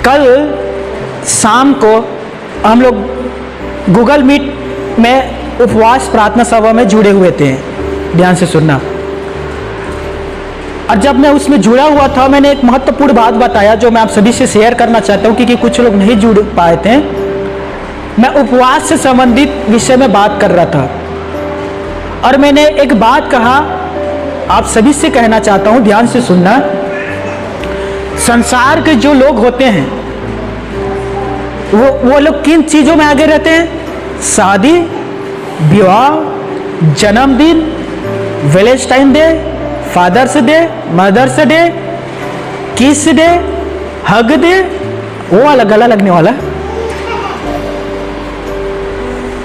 कल शाम को हम लोग गूगल मीट में उपवास प्रार्थना सभा में जुड़े हुए थे। ध्यान से सुनना। और जब मैं उसमें जुड़ा हुआ था, मैंने एक महत्वपूर्ण बात बताया जो मैं आप सभी से शेयर करना चाहता हूँ, क्योंकि कुछ लोग नहीं जुड़ पाए थे। मैं उपवास से संबंधित विषय में बात कर रहा था और मैंने एक बात कहा, आप सभी से कहना चाहता हूँ, ध्यान से सुनना। संसार के जो लोग होते हैं वो लोग किन चीजों में आगे रहते हैं? शादी, विवाह, जन्मदिन, Valentine Day, Father's Day, Mother's Day, kiss day, hug day, वो वाला गला लगने वाला,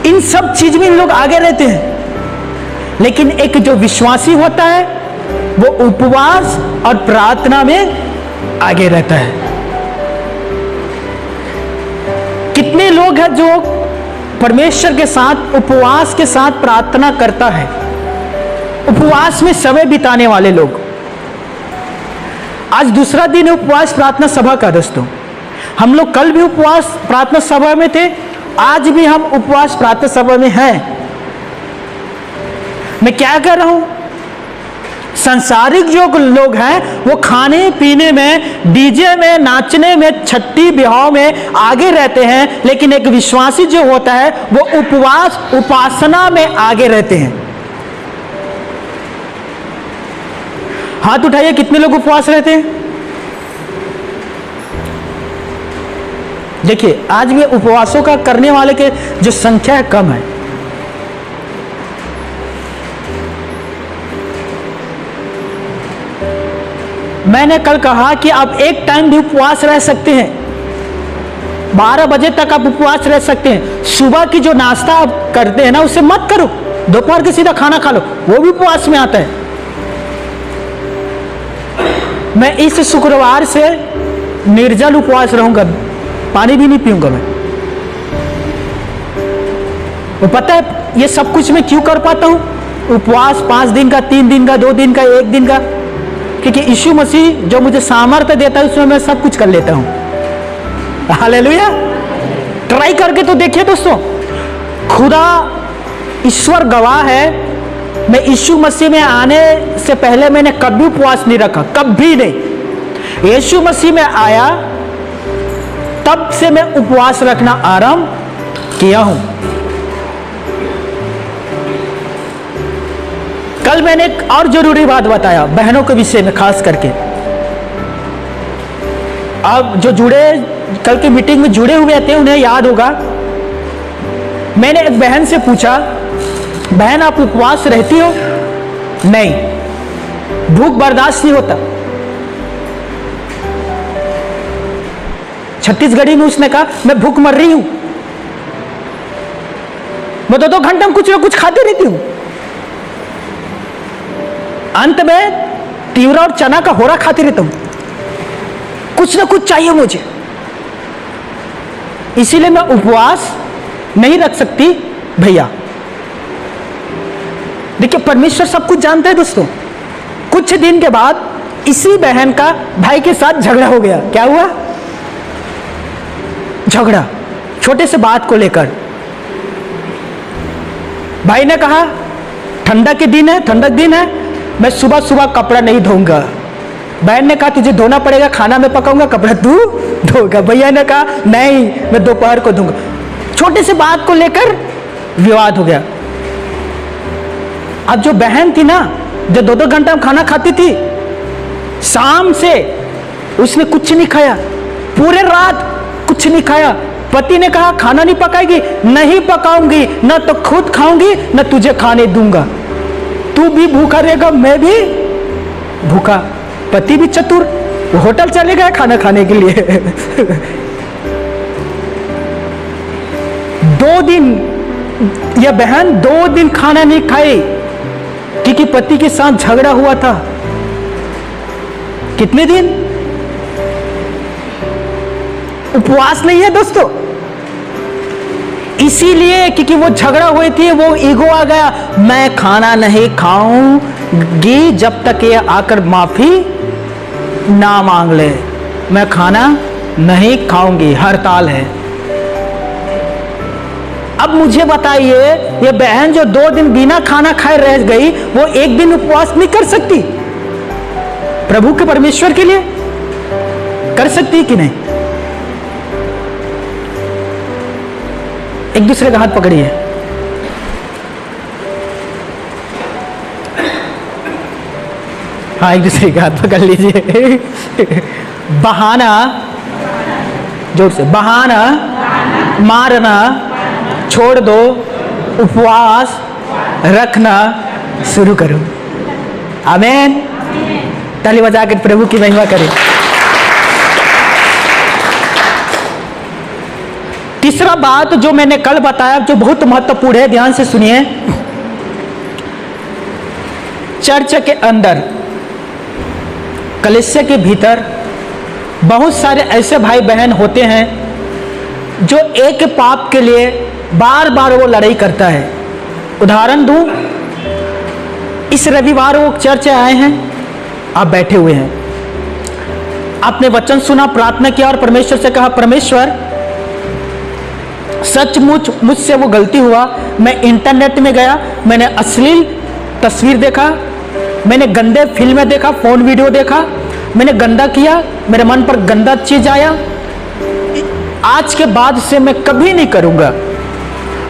इन सब चीज में लोग आगे रहते हैं। लेकिन एक जो विश्वासी होता है वो उपवास और प्रार्थना में आगे रहता है। कितने लोग हैं जो परमेश्वर के साथ उपवास के साथ प्रार्थना करता है, उपवास में समय बिताने वाले लोग। आज दूसरा दिन है उपवास प्रार्थना सभा का दोस्तों। हम लोग कल भी उपवास प्रार्थना सभा में थे, आज भी हम उपवास प्रार्थना सभा में हैं। मैं क्या कर रहा हूं? सांसारिक जो लोग हैं वो खाने पीने में, डीजे में, नाचने में, छठी ब्याह में आगे रहते हैं, लेकिन एक विश्वासी जो होता है वो उपवास उपासना में आगे रहते हैं। हाथ उठाइए, कितने लोग उपवास रहते हैं? देखिए, आज भी उपवासों का करने वाले के जो संख्या है कम है। मैंने कल कहा कि आप एक टाइम भी उपवास रह सकते हैं, 12 बजे तक आप उपवास रह सकते हैं। सुबह की जो नाश्ता आप करते हैं ना, उसे मत करो, दोपहर के सीधा खाना खा लो, वो भी उपवास में आता है। मैं इस शुक्रवार से निर्जल उपवास रहूंगा, पानी भी नहीं पीऊंगा मैं। वो पता है ये सब कुछ मैं क्यों कर पाता हूं? उपवास 5 दिन का, 3 दिन का, 2 दिन का, 1 दिन का, क्योंकि यीशु मसीह जो मुझे सामर्थ्य देता है उसमें मैं सब कुछ कर लेता हूं। हालेलुया। ट्राई करके तो देखिए दोस्तों, खुदा ईश्वर गवाह है, मैं यीशु मसीह में आने से पहले मैंने कभी उपवास नहीं रखा, कभी नहीं। यीशु मसीह में आया तब से मैं उपवास रखना आरंभ किया हूं। कल मैंने एक और जरूरी बात बताया बहनों के विषय में, खास करके अब जो जुड़े कल की मीटिंग में जुड़े हुए थे उन्हें याद होगा। मैंने एक बहन से पूछा, बहन आप उपवास रहती हो? नहीं, भूख बर्दाश्त नहीं होता। छत्तीसगढ़ी में उसने कहा, मैं भूख मर रही हूं, मैं 2-2 घंटे में कुछ ना कुछ खाती रहती हूं। अंत में तीवरा और चना का होरा खाती रहता हूं, कुछ ना कुछ चाहिए मुझे, इसीलिए मैं उपवास नहीं रख सकती भैया। देखिए, परमेश्वर सब कुछ जानता है दोस्तों। कुछ दिन के बाद इसी बहन का भाई के साथ झगड़ा हो गया। क्या हुआ? झगड़ा, छोटे से बात को लेकर। भाई ने कहा ठंडक के दिन है, ठंडक दिन है, मैं सुबह सुबह कपड़ा नहीं धोऊंगा। बहन ने कहा तुझे धोना पड़ेगा, खाना मैं पकाऊंगा, कपड़ा तू धोगा। भैया ने कहा नहीं, मैं दोपहर को धोऊंगा। छोटे से बात को लेकर विवाद हो गया। अब जो बहन थी ना, जो 2-2 घंटा में खाना खाती थी, शाम से उसने कुछ नहीं खाया, पूरे रात कुछ नहीं खाया। पति ने कहा खाना नहीं पकाएगी? नहीं पकाऊंगी, ना तो खुद खाऊंगी ना तुझे खाने दूंगा, तू भी भूखा रहेगा, मैं भी भूखा। पति भी चतुर, वो होटल चले गए खाना खाने के लिए। 2 दिन यह बहन 2 दिन खाना नहीं खाई क्योंकि पति के साथ झगड़ा हुआ था। कितने दिन? उपवास नहीं है दोस्तों, इसीलिए क्योंकि वो झगड़ा हुई थी, वो ईगो आ गया, मैं खाना नहीं खाऊंगी जब तक ये आकर माफी ना मांग ले, मैं खाना नहीं खाऊंगी, हड़ताल है। अब मुझे बताइए, ये बहन जो 2 दिन बिना खाना खाए रह गई, वो 1 दिन उपवास नहीं कर सकती? प्रभु के परमेश्वर के लिए कर सकती कि नहीं? एक दूसरे का हाथ पकड़िए। हाँ, एक दूसरे का हाथ पकड़ लीजिए। बहाना, जोर से, बहाना मारना छोड़ दो, उपवास रखना शुरू करो। आमीन। ताली बजा के प्रभु की महिमा करें। तीसरा बात जो मैंने कल बताया, जो बहुत महत्वपूर्ण है, ध्यान से सुनिए। चर्च के अंदर, कलीसिया के भीतर बहुत सारे ऐसे भाई बहन होते हैं जो एक पाप के लिए बार बार वो लड़ाई करता है। उदाहरण दूं, इस रविवार वो चर्च आए हैं, आप बैठे हुए हैं, आपने वचन सुना, प्रार्थना किया और परमेश्वर से कहा, परमेश्वर सचमुच मुझसे वो गलती हुआ, मैं इंटरनेट में गया, मैंने अश्लील तस्वीर देखा, मैंने गंदे फिल्में देखा, फोन वीडियो देखा, मैंने गंदा किया, मेरे मन पर गंदा चीज आया, आज के बाद से मैं कभी नहीं करूंगा।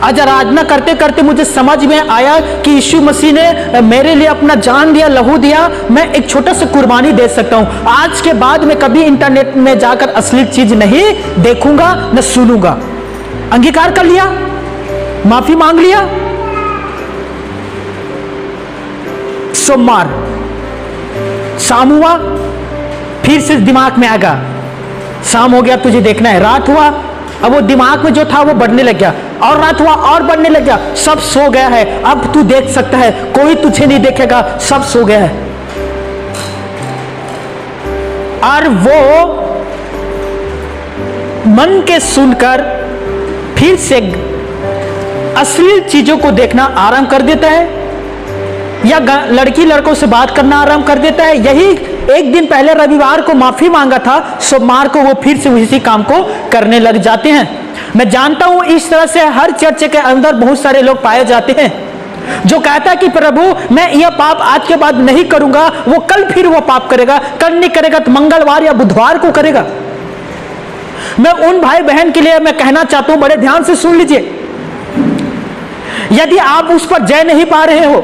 आज आराधना करते करते मुझे समझ में आया कि यीशु मसीह ने मेरे लिए अपना जान दिया, लहू दिया, मैं एक छोटा सा कुर्बानी दे सकता हूं। आज के बाद मैं कभी इंटरनेट में जाकर अश्लील चीज नहीं देखूंगा, न सुनूंगा। अंगीकार कर लिया, माफी मांग लिया। सोमवार शाम हुआ, फिर से दिमाग में आएगा, शाम हो गया तुझे देखना है। रात हुआ, अब वो दिमाग में जो था वो बढ़ने लग गया, और रात हुआ और बढ़ने लग गया। सब सो गया है, अब तू देख सकता है, कोई तुझे नहीं देखेगा, सब सो गया है। और वो मन के सुनकर फिर से अश्लील चीजों को देखना आरंभ कर देता है, या लड़की लड़कों से बात करना आरंभ कर देता है। यही एक दिन पहले रविवार को माफी मांगा था, सोमवार को वो फिर से उसी काम को करने लग जाते हैं। मैं जानता हूं इस तरह से हर चर्च के अंदर बहुत सारे लोग पाए जाते हैं जो कहता है कि प्रभु मैं यह पाप आज के बाद नहीं करूंगा, वो कल फिर वो पाप करेगा, कल नहीं करेगा तो मंगलवार या बुधवार को करेगा। मैं उन भाई बहन के लिए मैं कहना चाहता हूं, बड़े ध्यान से सुन लीजिए, यदि आप उस पर जय नहीं पा रहे हो,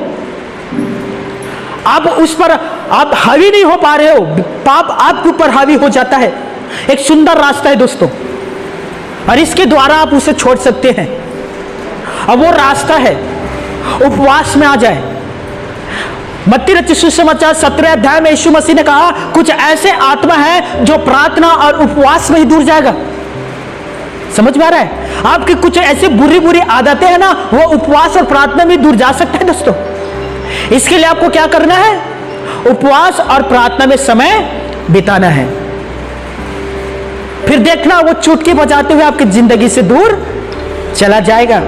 आप उस पर आप हावी नहीं हो पा रहे हो, पाप आपके ऊपर हावी हो जाता है, एक सुंदर रास्ता है दोस्तों, और इसके द्वारा आप उसे छोड़ सकते हैं। अब वो रास्ता है उपवास में आ जाए। मत्ती रचित सुसमाचार 17 अध्याय में यीशु मसीह ने कहा, कुछ ऐसे आत्मा है जो प्रार्थना और उपवास में ही दूर जाएगा। समझ में आ रहा है? आपकी कुछ ऐसी बुरी बुरी आदतें हैं ना, वो उपवास और प्रार्थना में दूर जा सकते हैं दोस्तों। इसके लिए आपको क्या करना है? उपवास और प्रार्थना में समय बिताना है। फिर देखना वो चुटकी बजाते हुए आपकी जिंदगी से दूर चला जाएगा।